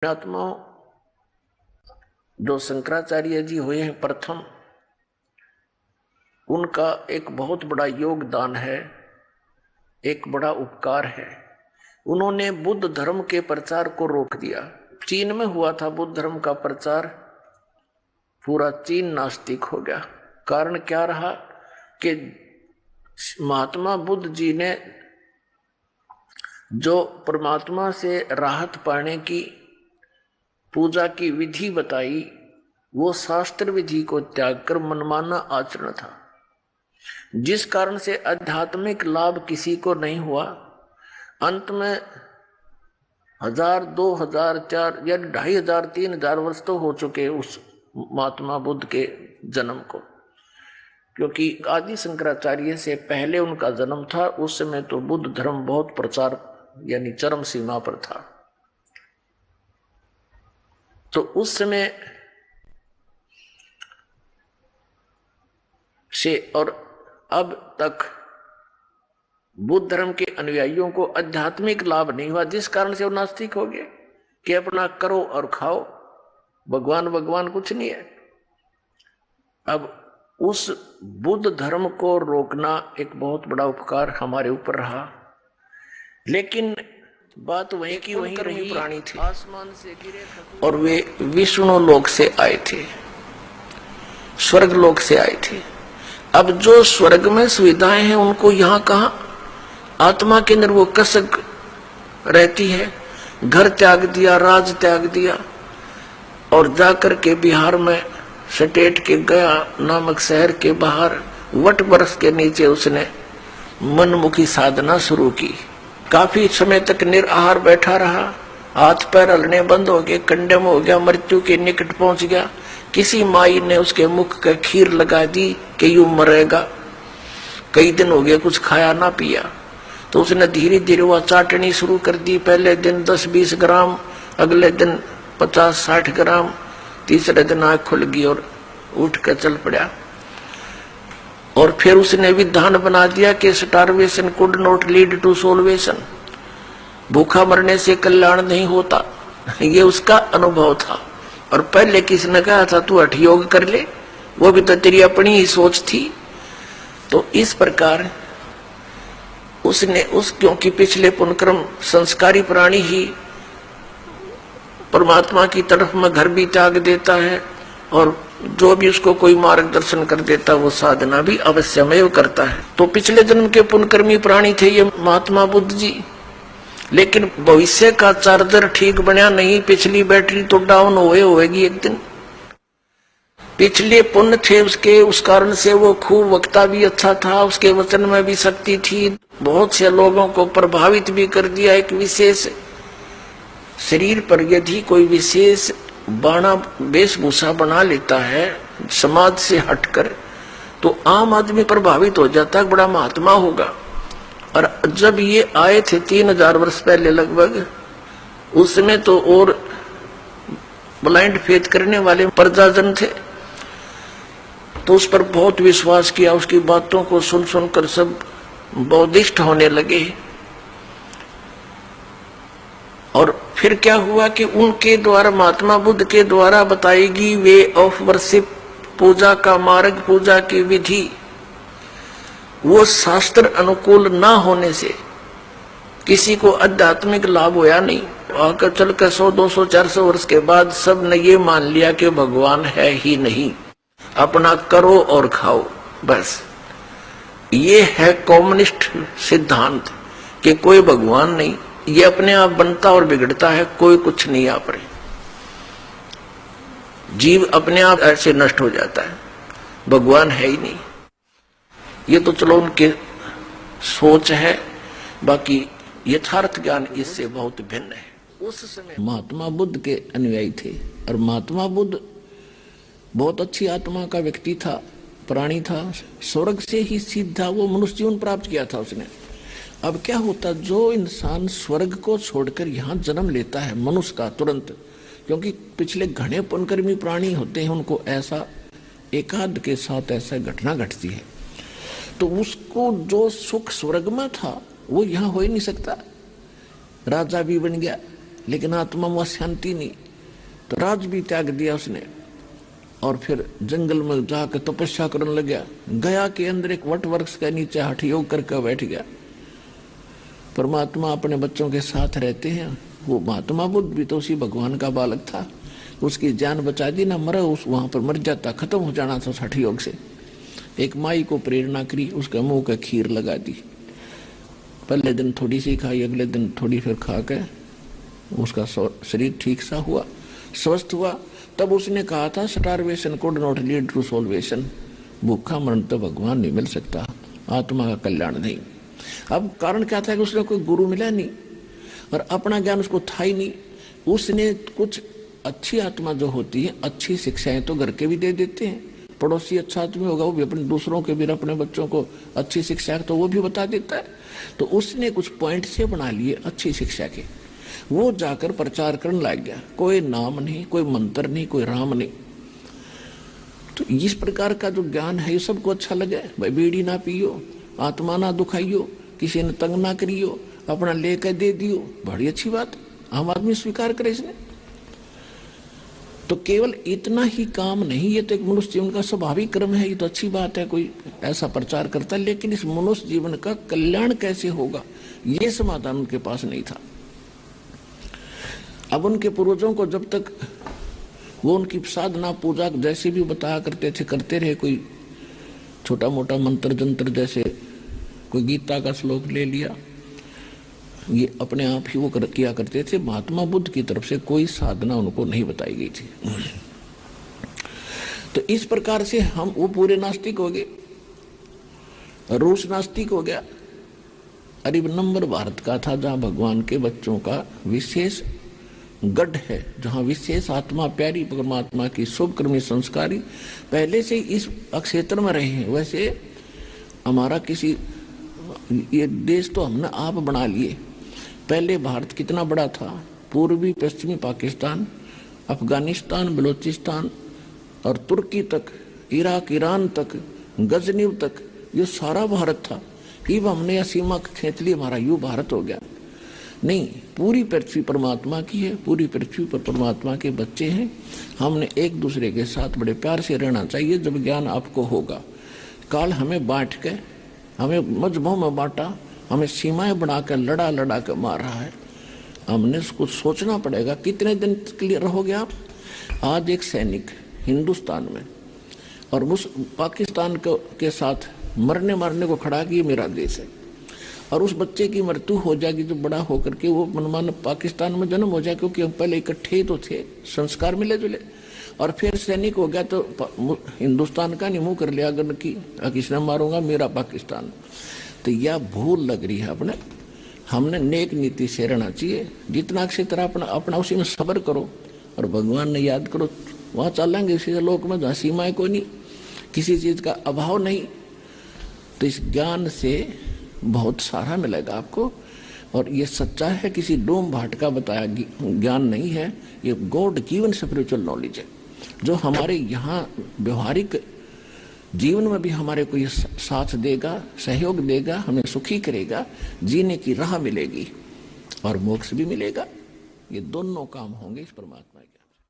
आत्मा जो शंकराचार्य जी हुए हैं प्रथम, उनका एक बहुत बड़ा योगदान है, एक बड़ा उपकार है। उन्होंने बुद्ध धर्म के प्रचार को रोक दिया। चीन में हुआ था बुद्ध धर्म का प्रचार, पूरा चीन नास्तिक हो गया। कारण क्या रहा कि महात्मा बुद्ध जी ने जो परमात्मा से राहत पाने की पूजा की विधि बताई, वो शास्त्र विधि को त्याग कर मनमाना आचरण था, जिस कारण से आध्यात्मिक लाभ किसी को नहीं हुआ। अंत में 1000, 2000, 4 या 2500, 3000 वर्ष तो हो चुके उस महात्मा बुद्ध के जन्म को, क्योंकि आदि शंकराचार्य से पहले उनका जन्म था। उस समय तो बुद्ध धर्म बहुत प्रचार यानी चरम सीमा पर था। तो उस समय से और अब तक बुद्ध धर्म के अनुयायियों को आध्यात्मिक लाभ नहीं हुआ, जिस कारण से वो नास्तिक हो गए कि अपना करो और खाओ, भगवान भगवान कुछ नहीं है। अब उस बुद्ध धर्म को रोकना एक बहुत बड़ा उपकार हमारे ऊपर रहा, लेकिन बात वही की वही रही। प्राणी थे, आसमान से गिरे और वे विष्णु लोक से आए थे, स्वर्ग लोक से आए थे। अब जो स्वर्ग में सुविधाएं हैं उनको यहाँ कहाँ, आत्मा के अंदर वो कसक रहती है। घर त्याग दिया, राज त्याग दिया और जाकर के बिहार में सटेट के गया नामक शहर के बाहर वट वृक्ष के नीचे उसने मनमुखी साधना शुरू की। काफी समय तक निराहार बैठा रहा, हाथ पैर हलने बंद हो गए, कंडम हो गया, मृत्यु के निकट पहुंच गया। किसी माई ने उसके मुख का खीर लगा दी कि यूं मरेगा। कई दिन हो गए कुछ खाया ना पिया, तो उसने धीरे धीरे वह चाटनी शुरू कर दी। पहले दिन 10-20 ग्राम, अगले दिन 50-60 ग्राम, तीसरे दिन आँख खुल गई और उठ कर चल पड़ा। और फिर उसने विधान बना दिया कि starvation could not lead to salvation, भूखा मरने से कल्याण नहीं होता। ये उसका अनुभव था। और पहले किसने कहा था तू हठ योग कर ले, वो भी तो तेरी अपनी ही सोच थी। तो इस प्रकार उसने क्योंकि पिछले पुनक्रम संस्कारी प्राणी ही परमात्मा की तरफ में घर भी त्याग देता है, और जो भी उसको कोई मार्गदर्शन कर देता वो साधना भी अवश्यमेव करता है। तो पिछले जन्म के पुनकर्मी प्राणी थे ये महात्मा बुद्ध जी, लेकिन भविष्य का चार्जर ठीक बना नहीं, पिछली बैटरी तो डाउन होएगी एक दिन। पिछले पुण्य थे उसके, उस कारण से वो खूब वक्ता भी अच्छा था, उसके वचन में भी शक्ति थी, बहुत से लोगों को प्रभावित भी कर दिया। एक विशेष शरीर पर यदि कोई विशेष बाणा वेशभूषा बना लेता है समाज से हटकर, तो आम आदमी प्रभावित हो जाता है, बड़ा महात्मा होगा। और जब ये आए थे 3000 वर्ष पहले लगभग, उसमें तो और ब्लाइंड फेथ करने वाले प्रजाजन थे, तो उस पर बहुत विश्वास किया। उसकी बातों को सुन सुनकर सब बौद्धिष्ट होने लगे। और फिर क्या हुआ कि उनके द्वारा, महात्मा बुद्ध के द्वारा बताएगी वे ऑफ वर्शिप, पूजा का मार्ग, पूजा की विधि, वो शास्त्र अनुकूल ना होने से किसी को आध्यात्मिक लाभ होया नहीं। आकर चलकर 100, 200, 400 वर्ष के बाद सब ने ये मान लिया कि भगवान है ही नहीं, अपना करो और खाओ बस। ये है कम्युनिस्ट सिद्धांत कि कोई भगवान नहीं, ये अपने आप बनता और बिगड़ता है, कोई कुछ नहीं आप रहे, जीव अपने आप ऐसे नष्ट हो जाता है, भगवान है ही नहीं। ये तो चलो उनके सोच है, बाकी यथार्थ ज्ञान इससे बहुत भिन्न है। उस समय महात्मा बुद्ध के अनुयायी थे, और महात्मा बुद्ध बहुत अच्छी आत्मा का व्यक्ति था, प्राणी था, स्वर्ग से ही सीधा वो मनुष्य जीवन प्राप्त किया था उसने। अब क्या होता, जो इंसान स्वर्ग को छोड़कर यहाँ जन्म लेता है मनुष्य का तुरंत, क्योंकि पिछले घने पुनकर्मी प्राणी होते हैं, उनको ऐसा एकाध के साथ ऐसा घटना घटती है, तो उसको जो सुख स्वर्ग में था वो यहाँ हो ही नहीं सकता। राजा भी बन गया, लेकिन आत्मा में शांति नहीं, तो राज भी त्याग दिया उसने और फिर जंगल में जाकर तपस्या करने लग गया। गया के अंदर एक वट वृक्ष के नीचे हठ योग करके बैठ गया। परमात्मा अपने बच्चों के साथ रहते हैं। वो महात्मा बुद्ध भी तो उसी भगवान का बालक था, उसकी जान बचा दी ना, मरा उस वहां पर मर जाता, खत्म हो जाना था हठ योग से। एक माई को प्रेरणा करी, उसके मुंह का खीर लगा दी। पहले दिन थोड़ी सी खाई, अगले दिन थोड़ी, फिर खा के उसका शरीर ठीक सा हुआ, स्वस्थ हुआ। तब उसने कहा था starvation could not lead to salvation, भूखा मरण तो भगवान नहीं मिल सकता, आत्मा का कल्याण नहीं। अब कारण क्या था कि उसने कोई गुरु मिला नहीं और अपना ज्ञान उसको था ही नहीं। उसने कुछ अच्छी आत्मा जो होती है, अच्छी शिक्षाएं तो घर के भी दे देते हैं, पड़ोसी अच्छा आदमी होगा वो भी अपने दूसरों के भी, अपने बच्चों को अच्छी शिक्षा तो वो भी बता देता है। तो उसने कुछ पॉइंट से बना लिए अच्छी शिक्षा के, वो जाकर प्रचार करने लग गया। कोई नाम नहीं, कोई मंत्र नहीं, कोई राम नहीं। तो इस प्रकार का जो ज्ञान है ये सबको अच्छा लगे। भाई बीड़ी ना पियो, आत्मा ना दुखाइयो, किसी ने तंग ना करियो, अपना लेकर दे दियो, बड़ी अच्छी बात, आम आदमी स्वीकार करे इसने। तो केवल इतना ही काम नहीं, ये तो एक मनुष्य जीवन का स्वाभाविक क्रम है, ये तो अच्छी बात है कोई ऐसा प्रचार करता है, लेकिन इस मनुष्य जीवन का कल्याण कैसे होगा ये समाधान उनके पास नहीं था। अब उनके पूर्वजों को जब तक वो उनकी साधना पूजा जैसे भी बताया करते थे, करते रहे, कोई छोटा मोटा मंत्र जंत्र, जैसे कोई गीता का श्लोक ले लिया, ये अपने आप ही वो किया करते थे। महात्मा बुद्ध की तरफ से कोई साधना उनको नहीं बताई गई थी। तो इस प्रकार से हम वो पूरे नास्तिक हो गए, रूस नास्तिक हो गया। अरब नंबर भारत का था जहां भगवान के बच्चों का विशेष गढ़ है, जहां विशेष आत्मा प्यारी परमात्मा की शुभ कर्मी संस्कारी पहले से इस क्षेत्र में रहे हैं। वैसे हमारा किसी ये देश तो हमने आप बना लिए। पहले भारत कितना बड़ा था, पूर्वी पश्चिमी पाकिस्तान, अफगानिस्तान, बलूचिस्तान और तुर्की तक, इराक, ईरान तक, गजनीव तक, ये सारा भारत था। अब हमने यह सीमा खींच ली, हमारा यू भारत हो गया। नहीं, पूरी पृथ्वी परमात्मा की है, पूरी पृथ्वी पर परमात्मा के बच्चे हैं। हमने एक दूसरे के साथ बड़े प्यार से रहना चाहिए। जब ज्ञान आपको होगा, काल हमें बांट के, हमें मजहबों में बांटा, हमें सीमाएं बनाकर लड़ा लड़ा कर मार रहा है। हमने कुछ सोचना पड़ेगा, कितने दिन के लिए रहोगे आप। आज एक सैनिक हिंदुस्तान में और उस पाकिस्तान के साथ मरने मारने को खड़ा कि ये मेरा देश है, और उस बच्चे की मृत्यु हो जाएगी जो बड़ा होकर के वो मनमान पाकिस्तान में जन्म हो जाए, क्योंकि हम पहले इकट्ठे तो थे, संस्कार मिले जुले, और फिर सैनिक हो गया तो हिंदुस्तान का नहीं मुंह कर लिया अगर कि किसने मारूंगा मेरा पाकिस्तान। तो यह भूल लग रही है अपने। हमने नेक नीति से रहना चाहिए, जितना अच्छी तरह अपना उसी में सब्र करो और भगवान ने याद करो, वहाँ चलेंगे इसी लोक में जहाँ सीमाएं कोई नहीं, किसी चीज का अभाव नहीं। तो इस ज्ञान से बहुत सारा मिलेगा आपको, और ये सच्चा है, किसी डोम भाट का बताया ज्ञान नहीं है, ये गॉड गिवन स्पिरिचुअल नॉलेज है, जो हमारे यहाँ व्यवहारिक जीवन में भी हमारे को ये साथ देगा, सहयोग देगा, हमें सुखी करेगा, जीने की राह मिलेगी और मोक्ष भी मिलेगा। ये दोनों काम होंगे इस परमात्मा के।